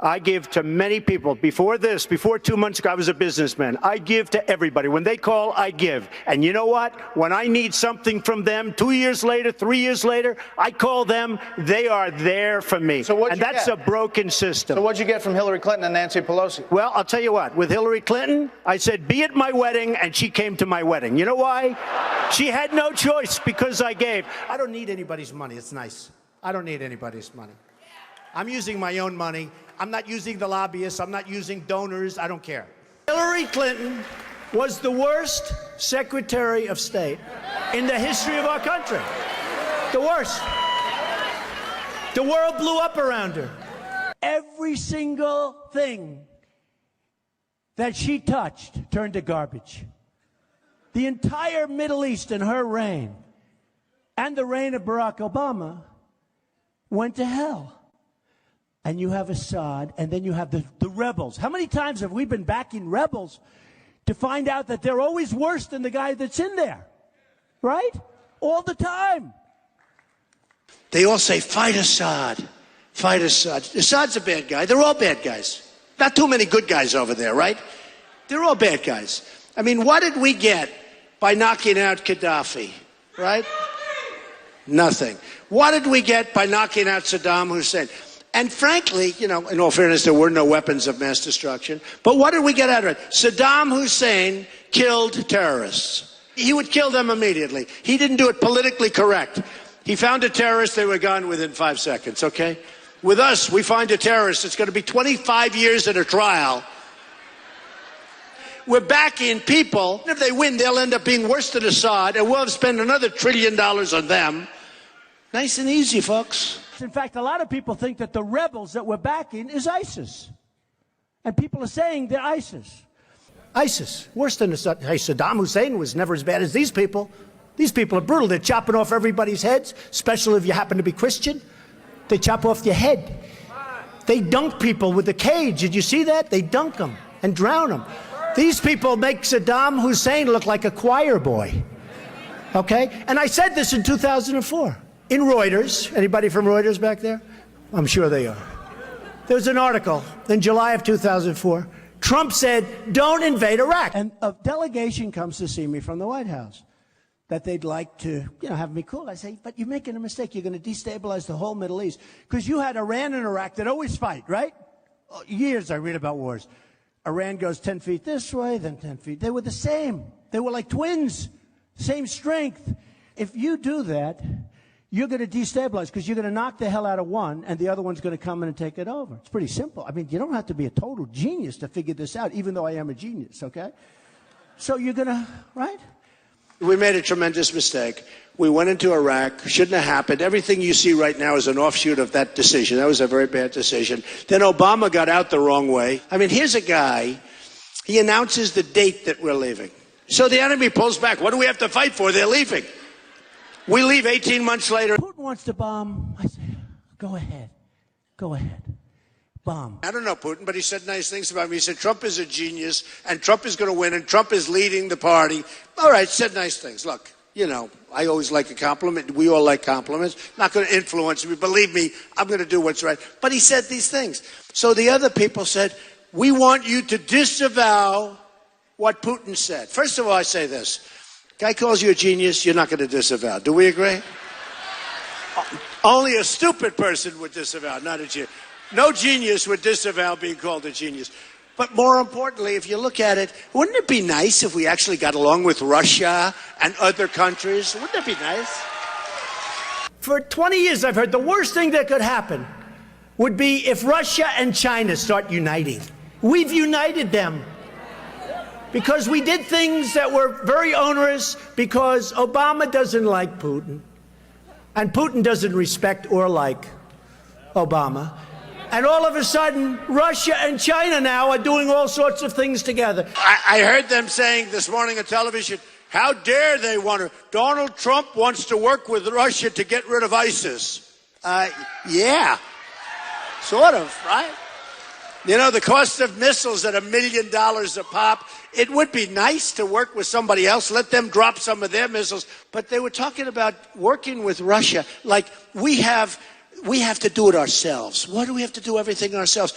I give to many people. Before 2 months ago, I was a businessman. I give to everybody. When they call, I give. And you know what? When I need something from them 2 years later, 3 years later, I call them. They are there for me. So and that's a broken system. So what'd you get from Hillary Clinton and Nancy Pelosi? Well, I'll tell you what. With Hillary Clinton, I said, be at my wedding, and she came to my wedding. You know why? She had no choice because I gave. I don't need anybody's money. It's nice. I don't need anybody's money. I'm using my own money. I'm not using the lobbyists. I'm not using donors. I don't care. Hillary Clinton was the worst Secretary of State in the history of our country. The worst. The world blew up around her. Every single thing that she touched turned to garbage. The entire Middle East in her reign and the reign of Barack Obama went to hell. And you have Assad, and then you have the rebels. How many times have we been backing rebels to find out that they're always worse than the guy that's in there? Right? All the time. They all say, fight Assad. Fight Assad. Assad's a bad guy. They're all bad guys. Not too many good guys over there, right? They're all bad guys. I mean, what did we get by knocking out Gaddafi, right? Nothing. What did we get by knocking out Saddam Hussein? And frankly, you know, in all fairness, there were no weapons of mass destruction. But what did we get out of it? Saddam Hussein killed terrorists. He would kill them immediately. He didn't do it politically correct. He found a terrorist, they were gone within 5 seconds, okay? With us, we find a terrorist, it's going to be 25 years in a trial. We're backing people. If they win, they'll end up being worse than Assad, and we'll have spent another $1 trillion on them. Nice and easy, folks. In fact, a lot of people think that the rebels that we're backing is ISIS. And people are saying they're ISIS. ISIS, worse than Assad. Hey, Saddam Hussein was never as bad as these people. These people are brutal. They're chopping off everybody's heads, especially if you happen to be Christian. They chop off your head. They dunk people with a cage. Did you see that? They dunk them and drown them. These people make Saddam Hussein look like a choir boy. Okay? And I said this in 2004. In Reuters, anybody from Reuters back there? I'm sure they are. There's an article in July of 2004. Trump said, don't invade Iraq. And a delegation comes to see me from the White House that they'd like to, have me cool. I say, but you're making a mistake. You're going to destabilize the whole Middle East. Because you had Iran and Iraq that always fight, right? Years I read about wars. Iran goes 10 feet this way, then 10 feet. They were the same. They were like twins, same strength. If you do that, you're going to destabilize because you're going to knock the hell out of one and the other one's going to come in and take it over. It's pretty simple. I mean, you don't have to be a total genius to figure this out, even though I am a genius, okay? So you're going to, right? We made a tremendous mistake. We went into Iraq. Shouldn't have happened. Everything you see right now is an offshoot of that decision. That was a very bad decision. Then Obama got out the wrong way. I mean, here's a guy. He announces the date that we're leaving. So the enemy pulls back. What do we have to fight for? They're leaving. We leave 18 months later. Putin wants to bomb. I say, go ahead. Go ahead. Bomb. I don't know Putin, but he said nice things about me. He said Trump is a genius, and Trump is going to win, and Trump is leading the party. All right, said nice things. Look, I always like a compliment. We all like compliments. Not going to influence me. Believe me, I'm going to do what's right. But he said these things. So the other people said, we want you to disavow what Putin said. First of all, I say this. Guy calls you a genius, you're not going to disavow. Do we agree? Only a stupid person would disavow, not a genius. No genius would disavow being called a genius. But more importantly, if you look at it, wouldn't it be nice if we actually got along with Russia and other countries? Wouldn't it be nice? For 20 years, I've heard the worst thing that could happen would be if Russia and China start uniting. We've united them. Because we did things that were very onerous, because Obama doesn't like Putin, and Putin doesn't respect or like Obama. And all of a sudden, Russia and China now are doing all sorts of things together. I heard them saying this morning on television, how dare they want to? Donald Trump wants to work with Russia to get rid of ISIS. Yeah, sort of, right? The cost of missiles at $1 million a pop. It would be nice to work with somebody else, let them drop some of their missiles. But they were talking about working with Russia like we have to do it ourselves. Why do we have to do everything ourselves?